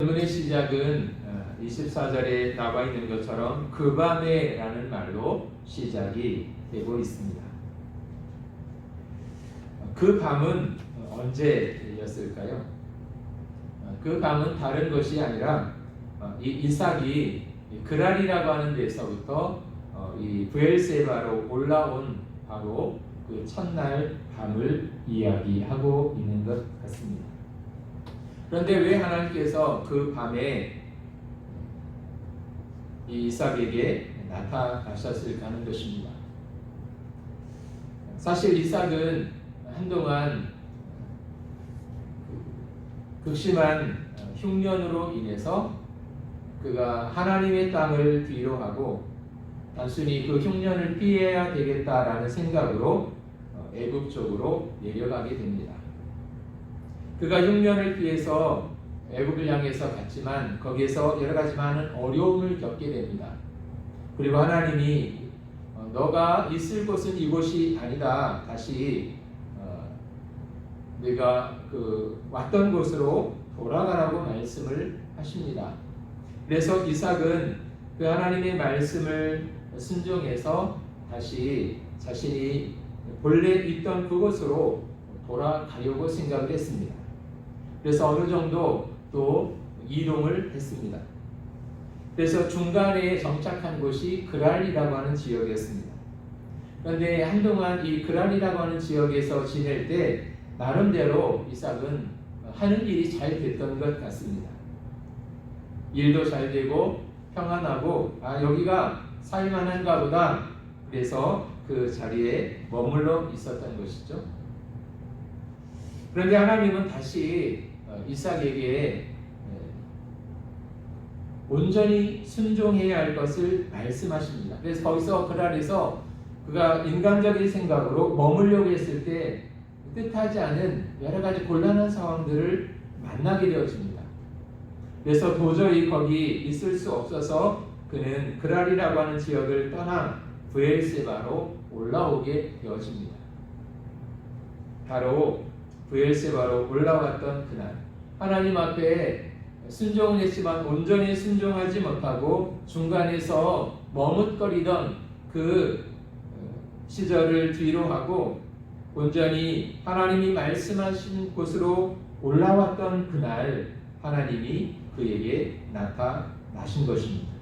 본문의 시작은 24절에 나와 있는 것처럼 그 밤에라는 말로 시작이 되고 있습니다. 그 밤은 언제였을까요? 그 밤은 다른 것이 아니라 이삭이 그랄이라고 하는 데서부터 이 브엘세바로 올라온 바로 그 첫날 밤을 이야기하고 있는 것 같습니다. 그런데 왜 하나님께서 그 밤에 이삭에게 나타나셨을까 하는 것입니다. 사실 이삭은 한동안 극심한 흉년으로 인해서 그가 하나님의 땅을 뒤로하고 단순히 그 흉년을 피해야 되겠다라는 생각으로 애굽 쪽으로 내려가게 됩니다. 그가 흉년을 피해서 애굽을 향해서 갔지만 거기에서 여러 가지 많은 어려움을 겪게 됩니다. 그리고 하나님이 너가 있을 곳은 이곳이 아니다. 다시 네가 왔던 곳으로 돌아가라고 말씀을 하십니다. 그래서 이삭은 그 하나님의 말씀을 순종해서 다시 자신이 본래 있던 그곳으로 돌아가려고 생각을 했습니다. 그래서 어느 정도 또 이동을 했습니다. 그래서 중간에 정착한 곳이 그랄이라고 하는 지역이었습니다. 그런데 한동안 이 그랄이라고 하는 지역에서 지낼 때 나름대로 이삭은 하는 일이 잘 됐던 것 같습니다. 일도 잘 되고 평안하고 여기가 살만한가 보다. 그래서 그 자리에 머물러 있었던 것이죠. 그런데 하나님은 다시 이삭에게 온전히 순종해야 할 것을 말씀하십니다. 그래서 거기서 그랄에서 그가 인간적인 생각으로 머물려고 했을 때 뜻하지 않은 여러 가지 곤란한 상황들을 만나게 되어집니다. 그래서 도저히 거기 있을 수 없어서 그는 그랄이라고 하는 지역을 떠나 브엘세바로 올라오게 되어집니다. 바로 브엘세바로 올라왔던 그날 하나님 앞에 순종을 했지만 온전히 순종하지 못하고 중간에서 머뭇거리던 그 시절을 뒤로하고 온전히 하나님이 말씀하신 곳으로 올라왔던 그날 하나님이 그에게 나타나신 것입니다.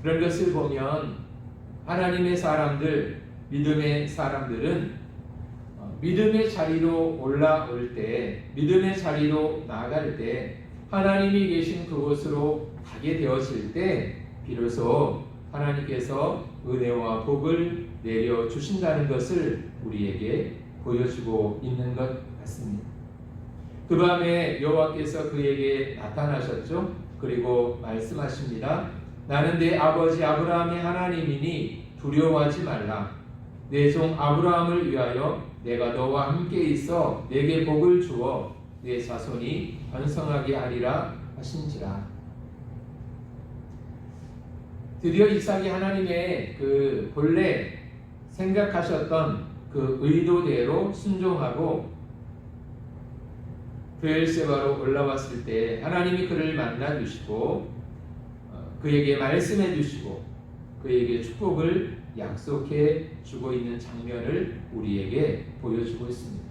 그런 것을 보면 하나님의 사람들, 믿음의 사람들은 믿음의 자리로 올라올 때, 믿음의 자리로 나아갈 때 하나님이 계신 그곳으로 가게 되었을 때 비로소 하나님께서 은혜와 복을 내려주신다는 것을 우리에게 보여주고 있는 것 같습니다. 그 밤에 여호와께서 그에게 나타나셨죠. 그리고 말씀하십니다. 나는 내 아버지 아브라함의 하나님이니 두려워하지 말라. 내 종 아브라함을 위하여 내가 너와 함께 있어 내게 복을 주어 내 자손이 번성하게 하리라 하신지라. 드디어 이삭이 하나님의 그 본래 생각하셨던 그 의도대로 순종하고 브엘세바로 올라왔을 때 하나님이 그를 만나 주시고 그에게 말씀해 주시고 그에게 축복을 약속해 주고 있는 장면을 우리에게 보여주고 있습니다.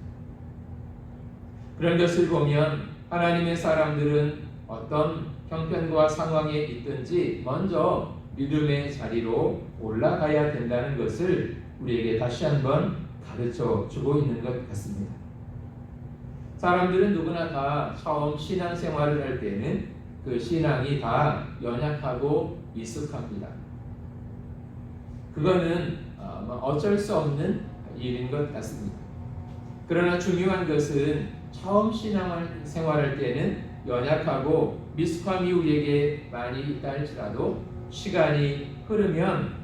그런 것을 보면 하나님의 사람들은 어떤 형편과 상황에 있든지 먼저 믿음의 자리로 올라가야 된다는 것을 우리에게 다시 한번 가르쳐 주고 있는 것 같습니다. 사람들은 누구나 다 처음 신앙생활을 할 때는 그 신앙이 다 연약하고 미숙합니다. 그거는 어쩔 수 없는 일인 것 같습니다. 그러나 중요한 것은 처음 신앙생활할 때는 연약하고 미숙함이 우리에게 많이 있다 할지라도 시간이 흐르면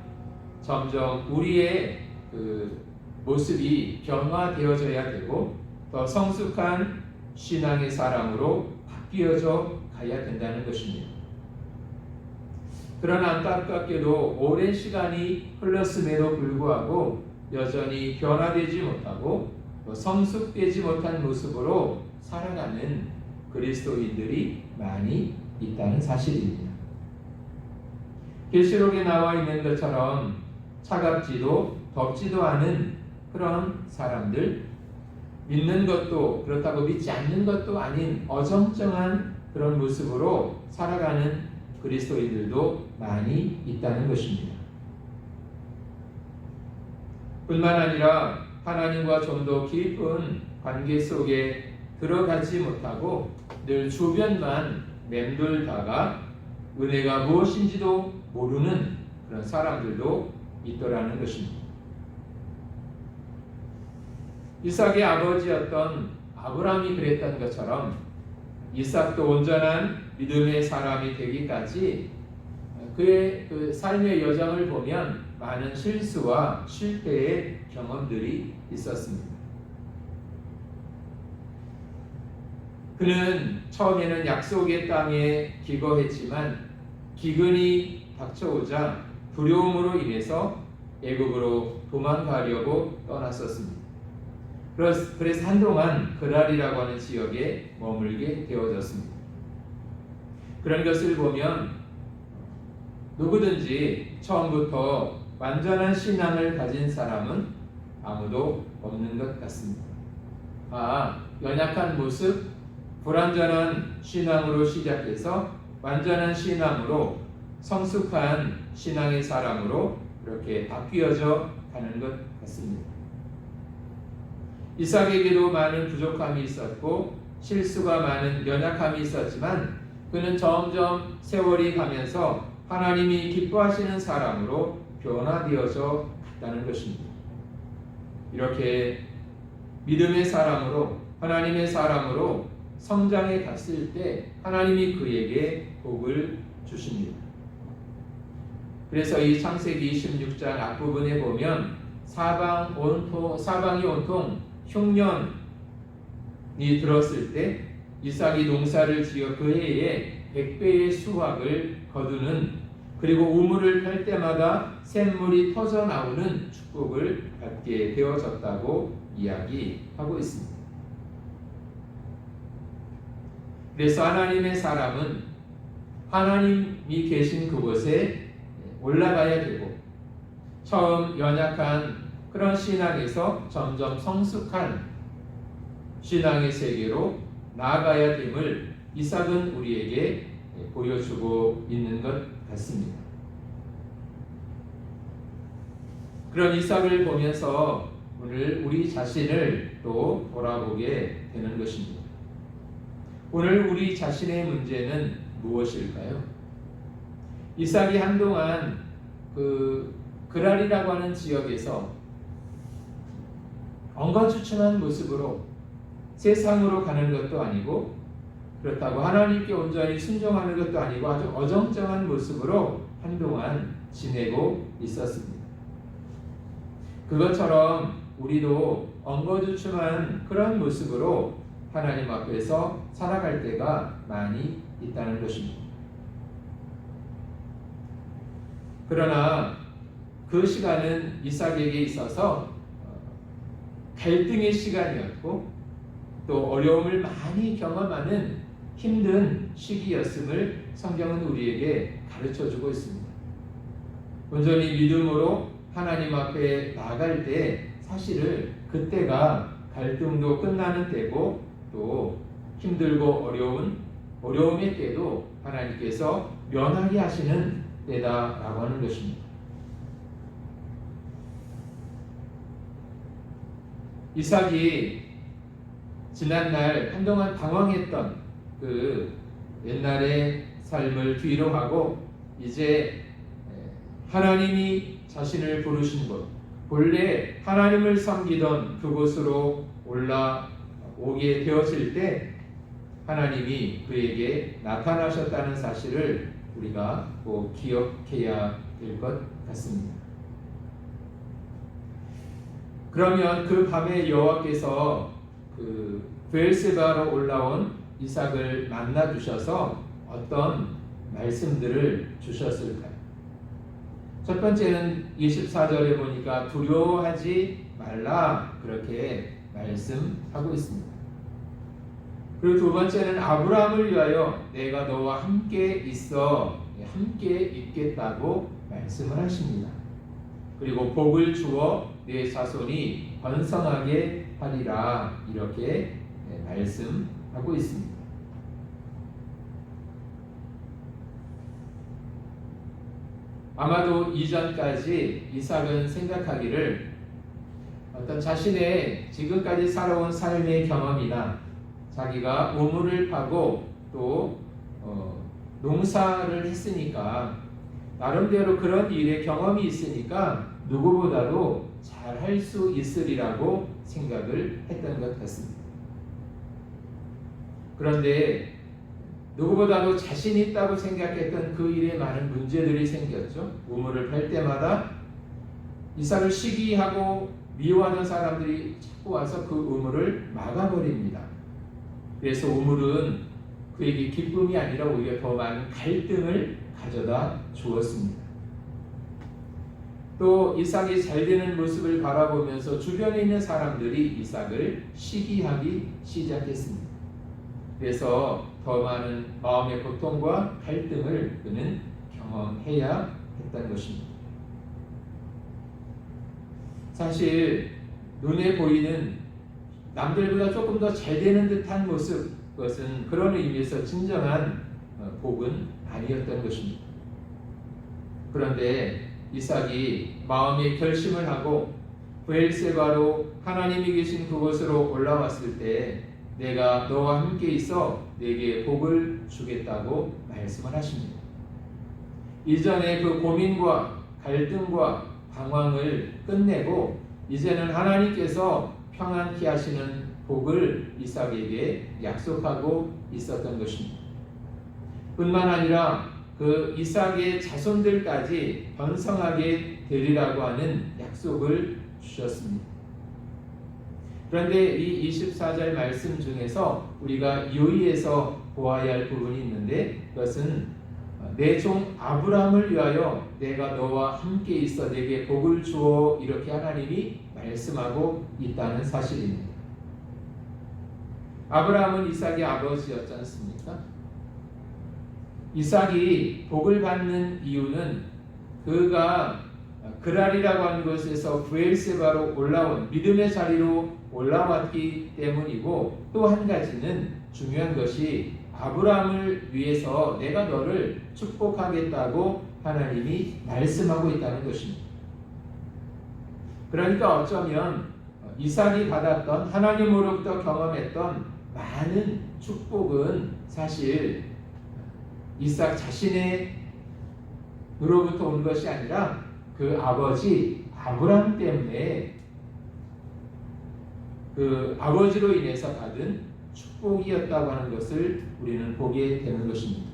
점점 우리의 그 모습이 변화되어져야 되고 더 성숙한 신앙의 사람으로 바뀌어져 가야 된다는 것입니다. 그러나 안타깝게도 오랜 시간이 흘렀음에도 불구하고 여전히 변화되지 못하고 성숙되지 못한 모습으로 살아가는 그리스도인들이 많이 있다는 사실입니다. 계시록에 나와 있는 것처럼 차갑지도 덥지도 않은 그런 사람들, 믿는 것도 그렇다고 믿지 않는 것도 아닌 어정쩡한 그런 모습으로 살아가는 그리스도인들도 많이 있다는 것입니다. 뿐만 아니라 하나님과 좀 더 깊은 관계 속에 들어가지 못하고 늘 주변만 맴돌다가 은혜가 무엇인지도 모르는 그런 사람들도 있더라는 것입니다. 이삭의 아버지였던 아브라함이 그랬던 것처럼 이삭도 온전한 믿음의 사람이 되기까지 그의 그 삶의 여정을 보면 많은 실수와 실패의 경험들이 있었습니다. 그는 처음에는 약속의 땅에 기거했지만 기근이 닥쳐오자 두려움으로 인해서 애굽으로 도망가려고 떠났었습니다. 그래서 한동안 그랄이라고 하는 지역에 머물게 되어졌습니다. 그런 것을 보면 누구든지 처음부터 완전한 신앙을 가진 사람은 아무도 없는 것 같습니다. 연약한 모습, 불완전한 신앙으로 시작해서 완전한 신앙으로 성숙한 신앙의 사람으로 그렇게 바뀌어져 가는 것 같습니다. 이삭에게도 많은 부족함이 있었고 실수가 많은 연약함이 있었지만 그는 점점 세월이 가면서 하나님이 기뻐하시는 사람으로 변화되어져 갔다는 것입니다. 이렇게 믿음의 사람으로 하나님의 사람으로 성장해 갔을 때 하나님이 그에게 복을 주십니다. 그래서 이 창세기 26장 앞부분에 보면 사방이 온통 흉년이 들었을 때 이삭이 농사를 지어 그 해에 100배의 수확을 거두는, 그리고 우물을 펼 때마다 샘물이 터져 나오는 축복을 받게 되어졌다고 이야기하고 있습니다. 그래서 하나님의 사람은 하나님이 계신 그곳에 올라가야 되고 처음 연약한 그런 신앙에서 점점 성숙한 신앙의 세계로 나아가야 됨을 이삭은 우리에게 보여주고 있는 것 같습니다. 그런 이삭을 보면서 오늘 우리 자신을 또 돌아보게 되는 것입니다. 오늘 우리 자신의 문제는 무엇일까요? 이삭이 한동안 그랄이라고 하는 지역에서 엉거주춤한 모습으로 세상으로 가는 것도 아니고 그렇다고 하나님께 온전히 순종하는 것도 아니고 아주 어정쩡한 모습으로 한동안 지내고 있었습니다. 그것처럼 우리도 엉거주춤한 그런 모습으로 하나님 앞에서 살아갈 때가 많이 있다는 것입니다. 그러나 그 시간은 이삭에게 있어서 갈등의 시간이었고 또 어려움을 많이 경험하는 힘든 시기였음을 성경은 우리에게 가르쳐주고 있습니다. 온전히 믿음으로 하나님 앞에 나갈 때 사실은 그때가 갈등도 끝나는 때고 또 힘들고 어려움의 때도 하나님께서 면하게 하시는 때다라고 하는 것입니다. 이삭이 지난날 한동안 당황했던 그 옛날의 삶을 뒤로 하고 이제 하나님이 자신을 부르신 곳, 본래 하나님을 섬기던 그곳으로 올라오게 되어질 때 하나님이 그에게 나타나셨다는 사실을 우리가 꼭 기억해야 될 것 같습니다. 그러면 그 밤에 여호와께서 그 브엘세바로 올라온 이삭을 만나 주셔서 어떤 말씀들을 주셨을까요? 첫 번째는 24절에 보니까 두려워하지 말라 그렇게 말씀하고 있습니다. 그리고 두 번째는 아브라함을 위하여 내가 너와 함께 있어 함께 있겠다고 말씀을 하십니다. 그리고 복을 주어 내 자손이 번성하게 하리라 이렇게 말씀하고 있습니다. 아마도 이전까지 이삭은 생각하기를 어떤 자신의 지금까지 살아온 삶의 경험이나 자기가 우물을 파고 또 농사를 했으니까 나름대로 그런 일에 경험이 있으니까 누구보다도 잘할 수 있으리라고 생각을 했던 것 같습니다. 그런데 누구보다도 자신 있다고 생각했던 그 일에 많은 문제들이 생겼죠. 우물을 팔 때마다 이삭을 시기하고 미워하는 사람들이 자꾸 와서 그 우물을 막아버립니다. 그래서 우물은 그에게 기쁨이 아니라 오히려 더 많은 갈등을 가져다 주었습니다. 또 이삭이 잘 되는 모습을 바라보면서 주변에 있는 사람들이 이삭을 시기하기 시작했습니다. 그래서 더 많은 마음의 고통과 갈등을 그는 경험해야 했던 것입니다. 사실 눈에 보이는 남들보다 조금 더 잘 되는 듯한 모습, 그것은 그런 의미에서 진정한 복은 아니었던 것입니다. 그런데 이삭이 마음의 결심을 하고 브엘세바로 하나님이 계신 그곳으로 올라왔을 때 내가 너와 함께 있어 내게 복을 주겠다고 말씀을 하십니다. 이전에 그 고민과 갈등과 방황을 끝내고 이제는 하나님께서 평안케 하시는 복을 이삭에게 약속하고 있었던 것입니다. 뿐만 아니라 그 이삭의 자손들까지 번성하게 되리라고 하는 약속을 주셨습니다. 그런데 이 24절 말씀 중에서 우리가 유의해서 보아야 할 부분이 있는데 그것은 내 종 아브라함을 위하여 내가 너와 함께 있어 내게 복을 주어 이렇게 하나님이 말씀하고 있다는 사실입니다. 아브라함은 이삭의 아버지였지 않습니까? 이삭이 복을 받는 이유는 그가 그랄이라고 하는 곳에서 브엘세바로 올라온 믿음의 자리로 올라왔기 때문이고 또 한 가지는 중요한 것이 아브라함을 위해서 내가 너를 축복하겠다고 하나님이 말씀하고 있다는 것입니다. 그러니까 어쩌면 이삭이 받았던 하나님으로부터 경험했던 많은 축복은 사실 이삭 자신으로부터 온 것이 아니라 그 아버지 아브라함 때문에 그 아버지로 인해서 받은 축복이었다고 하는 것을 우리는 보게 되는 것입니다.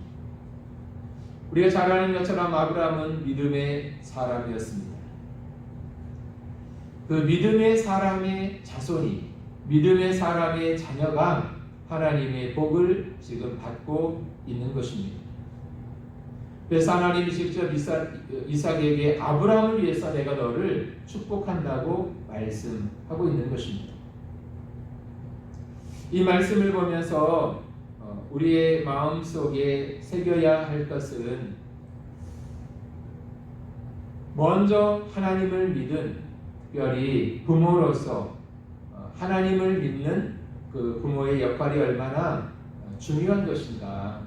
우리가 잘 아는 것처럼 아브라함은 믿음의 사람이었습니다. 그 믿음의 사람의 자손이 믿음의 사람의 자녀가 하나님의 복을 지금 받고 있는 것입니다. 그래서 하나님이 직접 이삭에게 아브라함을 위해서 내가 너를 축복한다고 말씀하고 있는 것입니다. 이 말씀을 보면서 우리의 마음속에 새겨야 할 것은 먼저 하나님을 믿은 특별히 부모로서 하나님을 믿는 그 부모의 역할이 얼마나 중요한 것인가.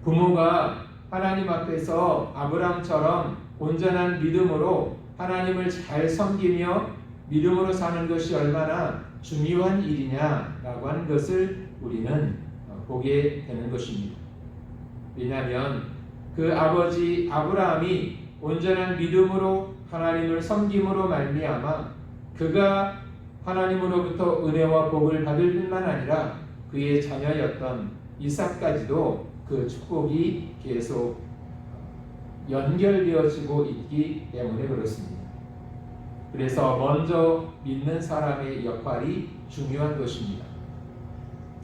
부모가 하나님 앞에서 아브라함처럼 온전한 믿음으로 하나님을 잘 섬기며 믿음으로 사는 것이 얼마나 중요한 일이냐라고 하는 것을 우리는 보게 되는 것입니다. 왜냐하면 그 아버지 아브라함이 온전한 믿음으로 하나님을 섬김으로 말미암아 그가 하나님으로부터 은혜와 복을 받을 뿐만 아니라 그의 자녀였던 이삭까지도 그 축복이 계속 연결되어지고 있기 때문에 그렇습니다. 그래서 먼저 믿는 사람의 역할이 중요한 것입니다.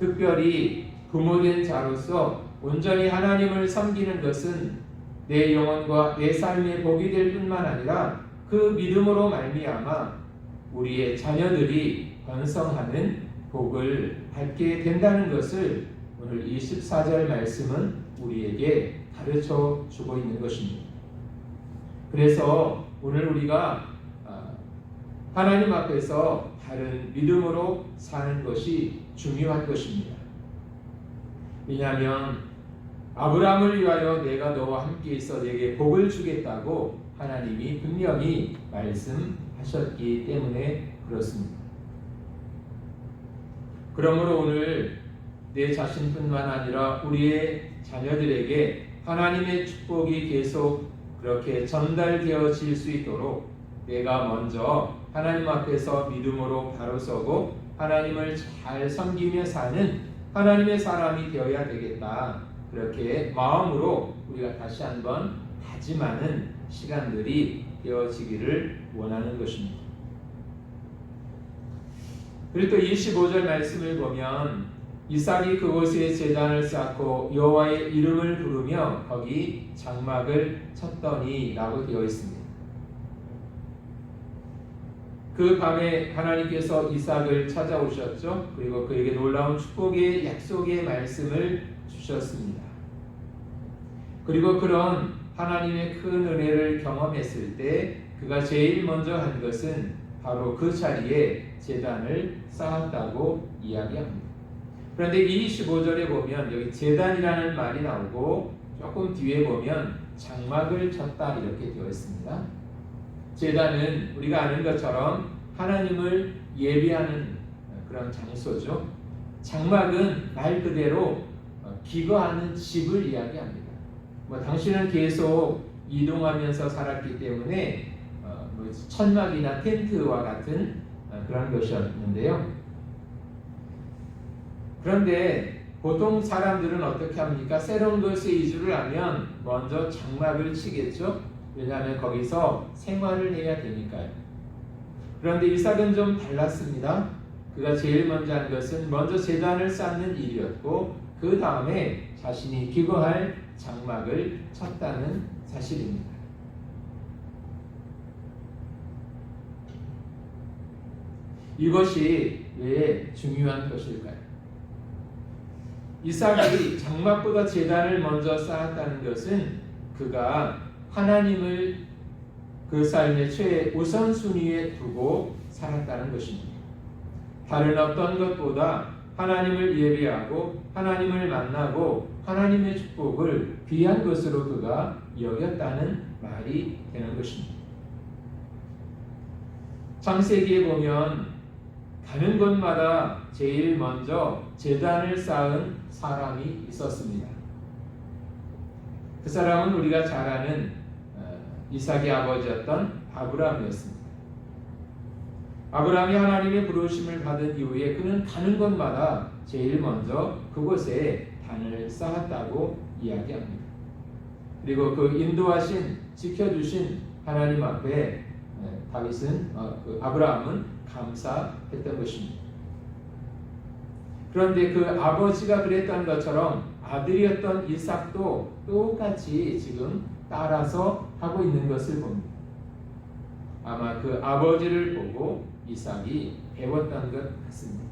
특별히 부모된 자로서 온전히 하나님을 섬기는 것은 내 영혼과 내 삶의 복이 될 뿐만 아니라 그 믿음으로 말미암아 우리의 자녀들이 번성하는 복을 받게 된다는 것을 오늘 24절 말씀은 우리에게 가르쳐 주고 있는 것입니다. 그래서 오늘 우리가 하나님 앞에서 바른 믿음으로 사는 것이 중요한 것입니다. 왜냐하면 아브라함을 위하여 내가 너와 함께 있어 내게 복을 주겠다고 하나님이 분명히 말씀하셨기 때문에 그렇습니다. 그러므로 오늘 내 자신뿐만 아니라 우리의 자녀들에게 하나님의 축복이 계속 그렇게 전달되어질 수 있도록 내가 먼저 하나님 앞에서 믿음으로 바로 서고 하나님을 잘 섬기며 사는 하나님의 사람이 되어야 되겠다. 그렇게 마음으로 우리가 다시 한번 다짐하는 시간들이 되어지기를 원하는 것입니다. 그리고 또 25절 말씀을 보면 이삭이 그곳에 제단을 쌓고 여호와의 이름을 부르며 거기 장막을 쳤더니 라고 되어 있습니다. 그 밤에 하나님께서 이삭을 찾아오셨죠. 그리고 그에게 놀라운 축복의 약속의 말씀을 주셨습니다. 그리고 그런 하나님의 큰 은혜를 경험했을 때 그가 제일 먼저 한 것은 바로 그 자리에 제단을 쌓았다고 이야기합니다. 그런데 이 25절에 보면 여기 제단이라는 말이 나오고 조금 뒤에 보면 장막을 쳤다 이렇게 되어 있습니다. 제단은 우리가 아는 것처럼 하나님을 예배하는 그런 장소죠. 장막은 말 그대로 기거하는 집을 이야기합니다. 당신은 계속 이동하면서 살았기 때문에 천막이나 텐트와 같은 그런 것이었는데요. 그런데 보통 사람들은 어떻게 합니까? 새로운 곳에 이주를 하면 먼저 장막을 치겠죠. 왜냐하면 거기서 생활을 해야 되니까요. 그런데 이삭은 좀 달랐습니다. 그가 제일 먼저 한 것은 먼저 제단을 쌓는 일이었고 그 다음에 자신이 기거할 장막을 쳤다는 사실입니다. 이것이 왜 중요한 것일까요? 이삭이 장막보다 제단을 먼저 쌓았다는 것은 그가 하나님을 그 삶의 최우선순위에 두고 살았다는 것입니다. 다른 어떤 것보다 하나님을 예배하고 하나님을 만나고 하나님의 축복을 귀한 것으로 그가 여겼다는 말이 되는 것입니다. 창세기에 보면 가는 곳마다 제일 먼저 제단을 쌓은 사람이 있었습니다. 그 사람은 우리가 잘 아는 이삭의 아버지였던 아브라함이었습니다. 아브라함이 하나님의 부르심을 받은 이후에 그는 가는 곳마다 제일 먼저 그곳에 단을 쌓았다고 이야기합니다. 그리고 그 인도하신 지켜주신 하나님 앞에 아브라함은 감사했던 것입니다. 그런데 그 아버지가 그랬던 것처럼 아들이었던 이삭도 똑같이 지금 따라서 하고 있는 것을 봅니다. 아마 그 아버지를 보고 이삭이 배웠던 것 같습니다.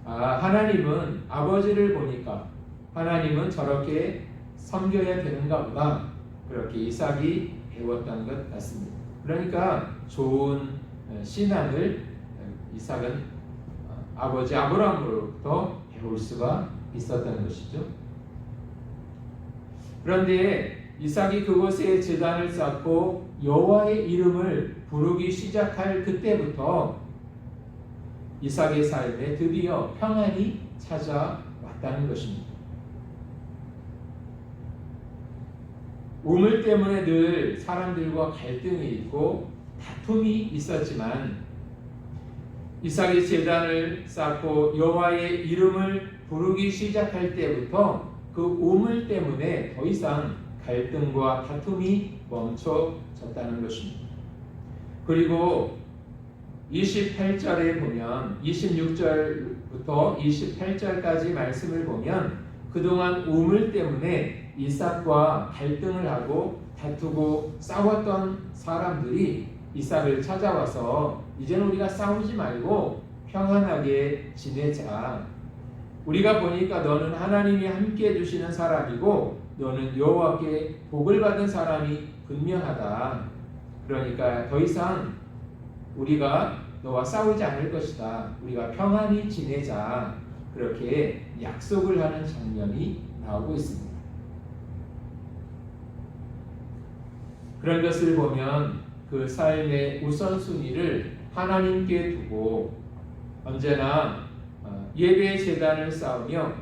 하나님은 아버지를 보니까 하나님은 저렇게 섬겨야 되는가 보다 그렇게 이삭이 배웠던 것 같습니다. 그러니까 좋은 신앙을 이삭은 아버지 아브라함으로부터 배울 수가 있었다는 것이죠. 그런데 이삭이 그곳에 제단을 쌓고 여호와의 이름을 부르기 시작할 그때부터 이삭의 삶에 드디어 평안이 찾아왔다는 것입니다. 우물 때문에 늘 사람들과 갈등이 있고 다툼이 있었지만 이삭이 제단을 쌓고 여호와의 이름을 부르기 시작할 때부터 그 우물 때문에 더 이상 갈등과 다툼이 멈춰졌다는 것입니다. 그리고 28절에 보면 26절부터 28절까지 말씀을 보면 그동안 우물 때문에 이삭과 갈등을 하고 다투고 싸웠던 사람들이 이삭을 찾아와서 이제는 우리가 싸우지 말고 평안하게 지내자. 우리가 보니까 너는 하나님이 함께 해주시는 사람이고 너는 여호와께 복을 받은 사람이 분명하다. 그러니까 더 이상 우리가 너와 싸우지 않을 것이다. 우리가 평안히 지내자. 그렇게 약속을 하는 장면이 나오고 있습니다. 그런 것을 보면 그 삶의 우선순위를 하나님께 두고 언제나 예배의 제단을 쌓으며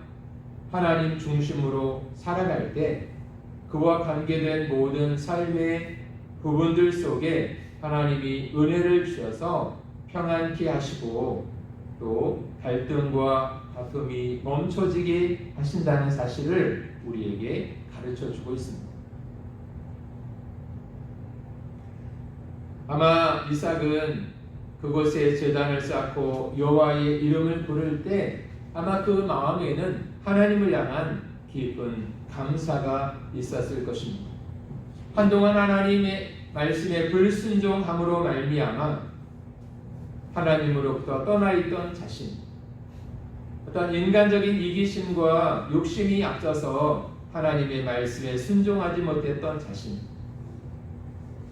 하나님 중심으로 살아갈 때 그와 관계된 모든 삶의 부분들 속에 하나님이 은혜를 주셔서 평안케 하시고 또 갈등과 다툼이 멈춰지게 하신다는 사실을 우리에게 가르쳐 주고 있습니다. 아마 이삭은 그곳에 제단을 쌓고 여호와의 이름을 부를 때 아마 그 마음에는 하나님을 향한 깊은 감사가 있었을 것입니다. 한동안 하나님의 말씀에 불순종함으로 말미암아 하나님으로부터 떠나 있던 자신, 어떤 인간적인 이기심과 욕심이 앞서서 하나님의 말씀에 순종하지 못했던 자신,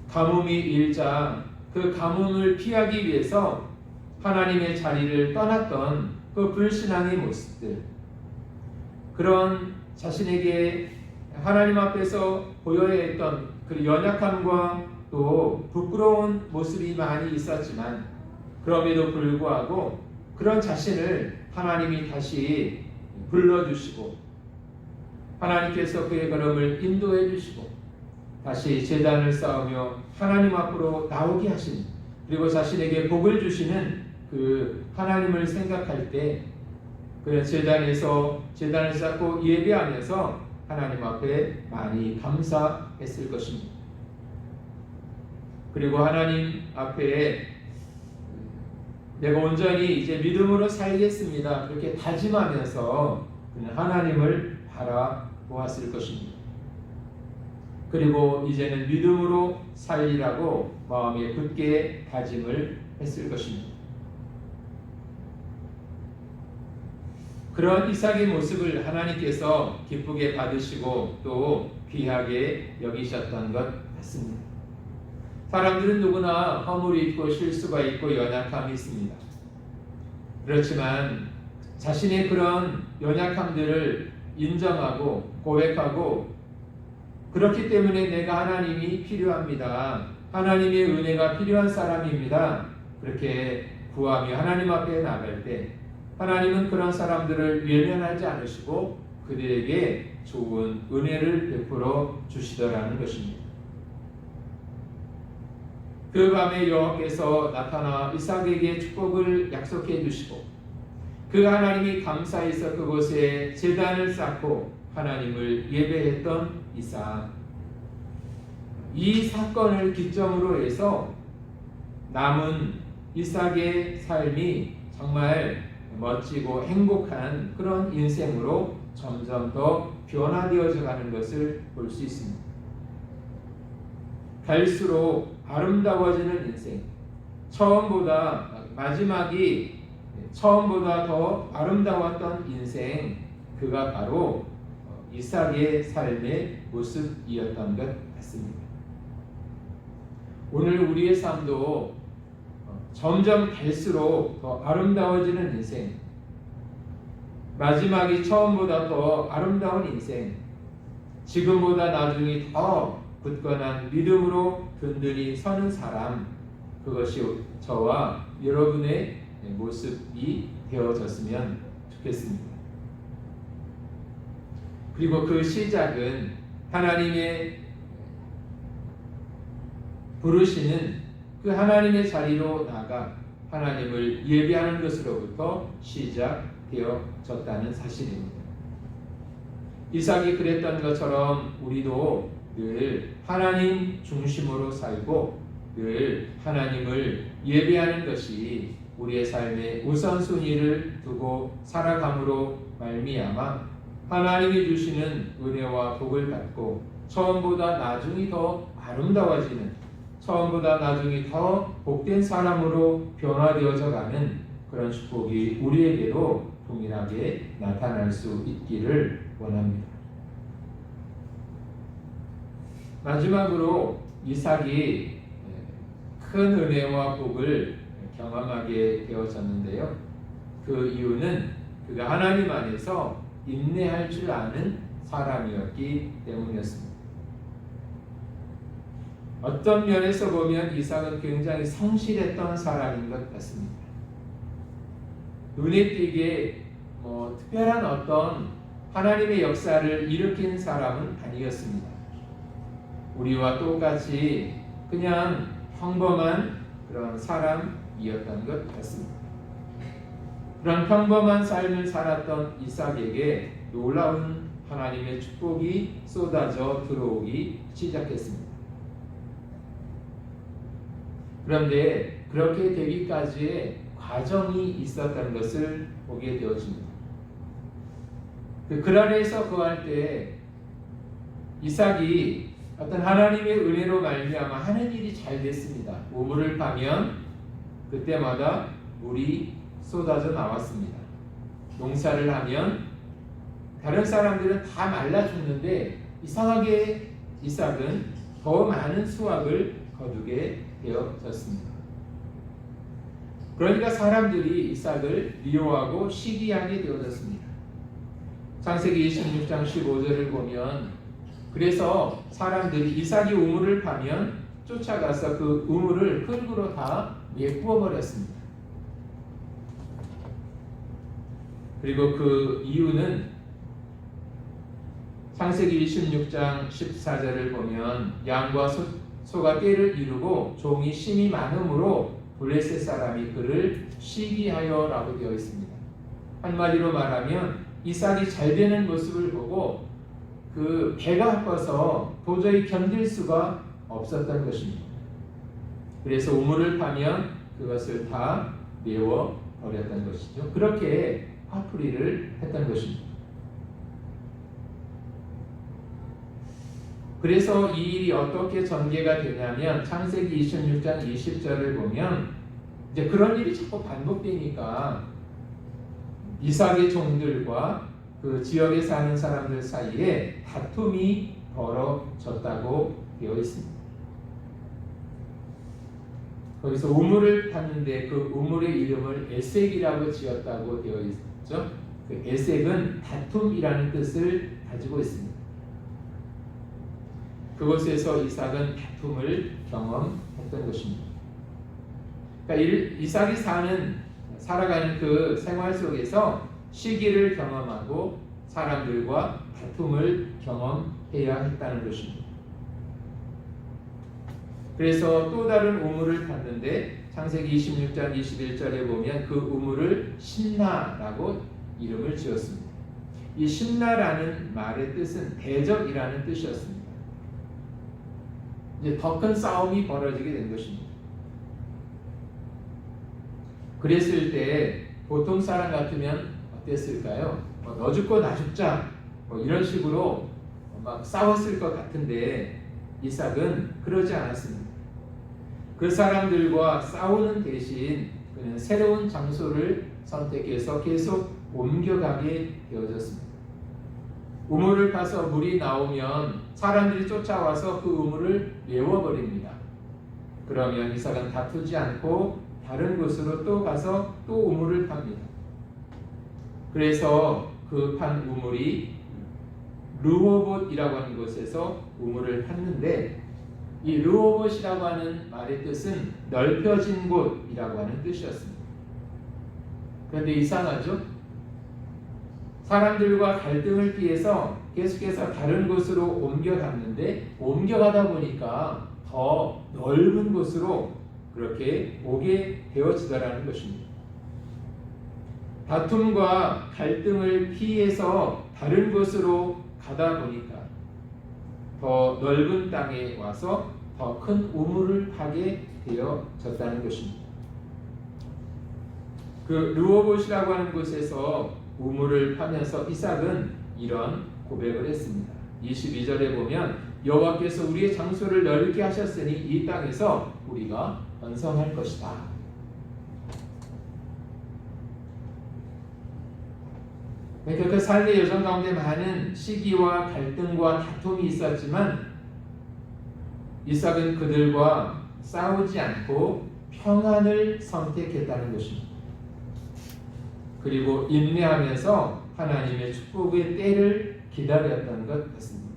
가뭄이 일자 그 가뭄을 피하기 위해서 하나님의 자리를 떠났던 그 불신앙의 모습들, 그런 자신에게 하나님 앞에서 보여야 했던 그 연약함과 또 부끄러운 모습이 많이 있었지만 그럼에도 불구하고 그런 자신을 하나님이 다시 불러주시고 하나님께서 그의 걸음을 인도해 주시고 다시 제단을 쌓으며 하나님 앞으로 나오게 하신, 그리고 자신에게 복을 주시는 그 하나님을 생각할 때 그런 제단에서 제단을 쌓고 예배하면서 하나님 앞에 많이 감사했을 것입니다. 그리고 하나님 앞에 내가 온전히 이제 믿음으로 살겠습니다. 그렇게 다짐하면서 그는 하나님을 바라보았을 것입니다. 그리고 이제는 믿음으로 살리라고 마음에 굳게 다짐을 했을 것입니다. 그런 이삭의 모습을 하나님께서 기쁘게 받으시고 또 귀하게 여기셨던 것 같습니다. 사람들은 누구나 허물이 있고 실수가 있고 연약함이 있습니다. 그렇지만 자신의 그런 연약함들을 인정하고 고백하고 그렇기 때문에 내가 하나님이 필요합니다. 하나님의 은혜가 필요한 사람입니다. 그렇게 구하며 하나님 앞에 나갈 때 하나님은 그런 사람들을 외면하지 않으시고 그들에게 좋은 은혜를 베풀어 주시더라는 것입니다. 그 밤에 여호와께서 나타나 이삭에게 축복을 약속해 주시고 그 하나님이 감사해서 그곳에 제단을 쌓고 하나님을 예배했던 이삭, 이 사건을 기점으로 해서 남은 이삭의 삶이 정말 멋지고 행복한 그런 인생으로 점점 더 변화되어져 가는 것을 볼 수 있습니다. 갈수록 아름다워지는 인생, 처음보다 마지막이 처음보다 더 아름다웠던 인생, 그가 바로 이삭의 삶의 모습이었던 것 같습니다. 오늘 우리의 삶도 점점 갈수록 더 아름다워지는 인생, 마지막이 처음보다 더 아름다운 인생, 지금보다 나중이 더 굳건한 믿음으로 든든히 서는 사람, 그것이 저와 여러분의 모습이 되어졌으면 좋겠습니다. 그리고 그 시작은 하나님의 부르시는 그 하나님의 자리로 나가 하나님을 예배하는 것으로부터 시작되어졌다는 사실입니다. 이삭이 그랬던 것처럼 우리도 늘 하나님 중심으로 살고 늘 하나님을 예배하는 것이 우리의 삶의 우선순위를 두고 살아감으로 말미암아 하나님이 주시는 은혜와 복을 받고 처음보다 나중이 더 아름다워지는, 처음보다 나중에 더 복된 사람으로 변화되어져 가는 그런 축복이 우리에게도 동일하게 나타날 수 있기를 원합니다. 마지막으로 이삭이 큰 은혜와 복을 경험하게 되어졌는데요. 그 이유는 그가 하나님 안에서 인내할 줄 아는 사람이었기 때문이었습니다. 어떤 면에서 보면 이삭은 굉장히 성실했던 사람인 것 같습니다. 눈에 띄게 특별한 어떤 하나님의 역사를 일으킨 사람은 아니었습니다. 우리와 똑같이 그냥 평범한 그런 사람이었던 것 같습니다. 그런 평범한 삶을 살았던 이삭에게 놀라운 하나님의 축복이 쏟아져 들어오기 시작했습니다. 그런데 그렇게 되기까지의 과정이 있었던 것을 보게 되어집니다. 그랄에서 거할 때 이삭이 어떤 하나님의 은혜로 말미암아 하는 일이 잘 됐습니다. 우물을 파면 그때마다 물이 쏟아져 나왔습니다. 농사를 하면 다른 사람들은 다 말라 죽는데 이상하게 이삭은 더 많은 수확을 거두게 되어졌습니다. 그러니까 사람들이 이삭을 미워하고 시기하게 되어졌습니다. 창세기 26장 15절을 보면 그래서 사람들이 이삭이 우물을 파면 쫓아가서 그 우물을 흙으로 다 메꾸어 버렸습니다. 그리고 그 이유는 창세기 26장 14절을 보면 양과 소가 떼를 이루고 종이 심이 많음으로 블레셋 사람이 그를 시기하여라고 되어 있습니다. 한마디로 말하면 이삭이 잘 되는 모습을 보고 그 배가 아파서 도저히 견딜 수가 없었던 것입니다. 그래서 우물을 파면 그것을 다 메워 버렸던 것이죠. 그렇게 화풀이를 했던 것입니다. 그래서 이 일이 어떻게 전개가 되냐면 창세기 26장 20절을 보면 이제 그런 일이 자꾸 반복되니까 이삭의 종들과 그 지역에 사는 사람들 사이에 다툼이 벌어졌다고 되어 있습니다. 거기서 우물을 팠는데 그 우물의 이름을 에색이라고 지었다고 되어 있죠. 그 에색은 다툼이라는 뜻을 가지고 있습니다. 그곳에서 이삭은 다툼을 경험했던 것입니다. 그러니까 이삭이 살아가는 그 생활 속에서 시기를 경험하고 사람들과 다툼을 경험해야 했다는 것입니다. 그래서 또 다른 우물을 팠는데 창세기 26장 21절에 보면 그 우물을 신나라고 이름을 지었습니다. 이 신나라는 말의 뜻은 대적이라는 뜻이었습니다. 이제 더 큰 싸움이 벌어지게 된 것입니다. 그랬을 때 보통 사람 같으면 어땠을까요? 너 죽고 나 죽자 이런 식으로 막 싸웠을 것 같은데 이삭은 그러지 않았습니다. 그 사람들과 싸우는 대신 그는 새로운 장소를 선택해서 계속 옮겨가게 되어졌습니다. 우물을 파서 물이 나오면 사람들이 쫓아와서 그 우물을 메워버립니다. 그러면 이삭은 다투지 않고 다른 곳으로 또 가서 또 우물을 팝니다. 그래서 그 판 우물이 르호봇이라고 하는 곳에서 우물을 팠는데 이 르호봇이라고 하는 말의 뜻은 넓혀진 곳이라고 하는 뜻이었습니다. 그런데 이상하죠? 사람들과 갈등을 피해서 계속해서 다른 곳으로 옮겨갔는데 옮겨가다 보니까 더 넓은 곳으로 그렇게 오게 되어지더라는 것입니다. 다툼과 갈등을 피해서 다른 곳으로 가다 보니까 더 넓은 땅에 와서 더 큰 우물을 파게 되어졌다는 것입니다. 그 르호봇이라고 하는 곳에서 우물을 파면서 이삭은 이런 고백을 했습니다. 22절에 보면 여호와께서 우리의 장소를 넓게 하셨으니 이 땅에서 우리가 번성할 것이다. 그러니까 그 삶의 여정 가운데 많은 시기와 갈등과 다툼이 있었지만 이삭은 그들과 싸우지 않고 평안을 선택했다는 것입니다. 그리고 인내하면서 하나님의 축복의 때를 기다렸던 것 같습니다.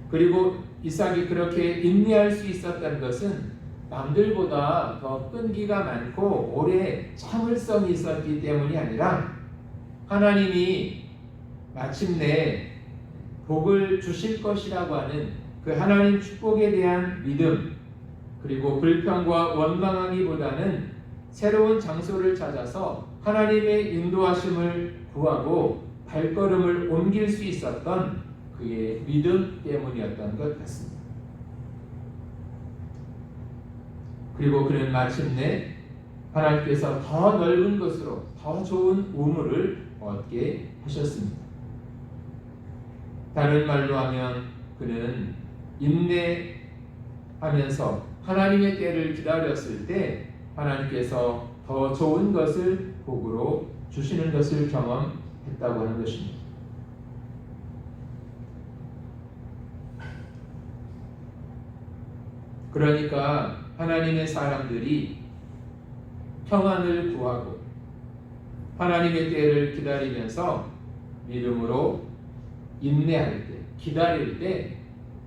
그리고 이삭이 그렇게 인내할 수 있었다는 것은 남들보다 더 끈기가 많고 오래 참을성이 있었기 때문이 아니라 하나님이 마침내 복을 주실 것이라고 하는 그 하나님 축복에 대한 믿음, 그리고 불평과 원망하기보다는 새로운 장소를 찾아서 하나님의 인도하심을 구하고 발걸음을 옮길 수 있었던 그의 믿음 때문이었던 것 같습니다. 그리고 그는 마침내 하나님께서 더 넓은 것으로 더 좋은 우물을 얻게 하셨습니다. 다른 말로 하면 그는 인내하면서 하나님의 때를 기다렸을 때 하나님께서 더 좋은 것을 복으로 주시는 것을 경험했다고 하는 것입니다. 그러니까 하나님의 사람들이 평안을 구하고 하나님의 때를 기다리면서 믿음으로 인내할 때, 기다릴 때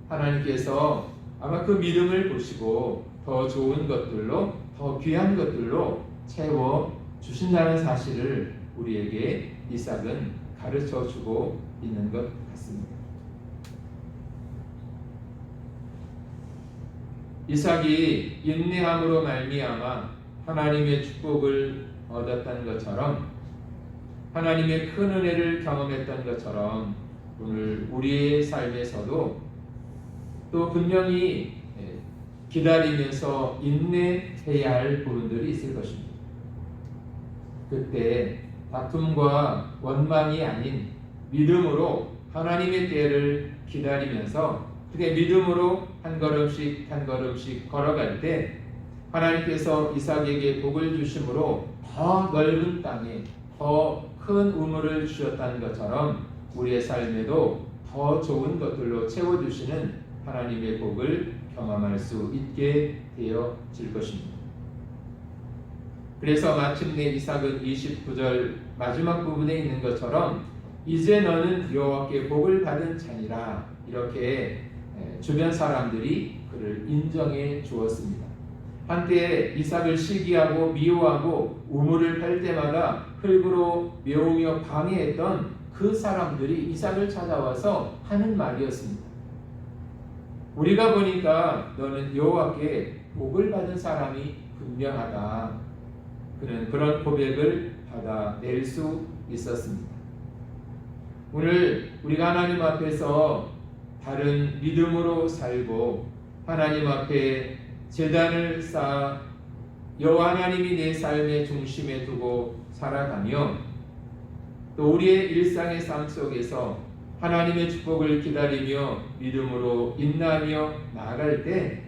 하나님께서 아마 그 믿음을 보시고 더 좋은 것들로, 더 귀한 것들로 채워 주신다는 사실을 우리에게 이삭은 가르쳐 주고 있는 것 같습니다. 이삭이 인내함으로 말미암아 하나님의 축복을 얻었던 것처럼, 하나님의 큰 은혜를 경험했던 것처럼 오늘 우리의 삶에서도 또 분명히 기다리면서 인내해야 할 부분들이 있을 것입니다. 그때 다툼과 원망이 아닌 믿음으로 하나님의 때를 기다리면서 그게 믿음으로 한 걸음씩 한 걸음씩 걸어갈 때 하나님께서 이삭에게 복을 주심으로 더 넓은 땅에 더 큰 우물을 주셨다는 것처럼 우리의 삶에도 더 좋은 것들로 채워주시는 하나님의 복을 경험할 수 있게 되어질 것입니다. 그래서 마침내 이삭은 29절 마지막 부분에 있는 것처럼 이제 너는 여호와께 복을 받은 자니라, 이렇게 주변 사람들이 그를 인정해 주었습니다. 한때 이삭을 시기하고 미워하고 우물을 팔 때마다 흙으로 메우며 방해했던 그 사람들이 이삭을 찾아와서 하는 말이었습니다. 우리가 보니까 너는 여호와께 복을 받은 사람이 분명하다. 그는 그런 고백을 받아낼 수 있었습니다. 오늘 우리가 하나님 앞에서 다른 믿음으로 살고 하나님 앞에 제단을 쌓아 여호와 하나님이 내 삶의 중심에 두고 살아가며 또 우리의 일상의 삶 속에서 하나님의 축복을 기다리며 믿음으로 인내하며 나아갈 때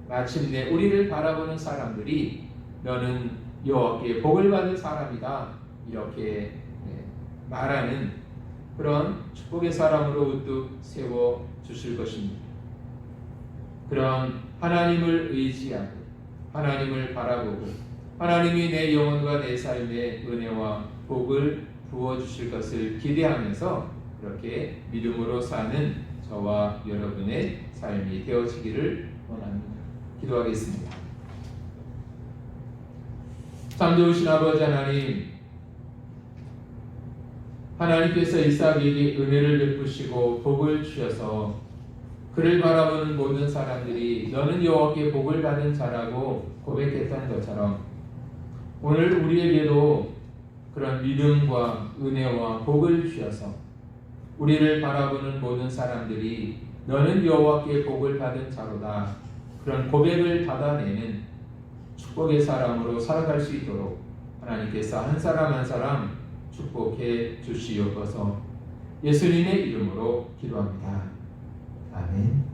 마침내 우리를 바라보는 사람들이 너는 여호와께 복을 받은 사람이다, 이렇게 말하는 그런 축복의 사람으로 우뚝 세워 주실 것입니다. 그런 하나님을 의지하고 하나님을 바라보고 하나님이 내 영혼과 내 삶에 은혜와 복을 부어주실 것을 기대하면서 그렇게 믿음으로 사는 저와 여러분의 삶이 되어지기를 원합니다. 기도하겠습니다. 참 좋으신 아버지 하나님, 하나님께서 이삭에게 은혜를 베푸시고 복을 주셔서 그를 바라보는 모든 사람들이 너는 여호와께 복을 받은 자라고 고백했던 것처럼 오늘 우리에게도 그런 믿음과 은혜와 복을 주셔서 우리를 바라보는 모든 사람들이 너는 여호와께 복을 받은 자로다, 그런 고백을 받아내는 축복의 사람으로 살아갈 수 있도록 하나님께서 한 사람 한 사람 축복해 주시옵소서. 예수님의 이름으로 기도합니다. 아멘.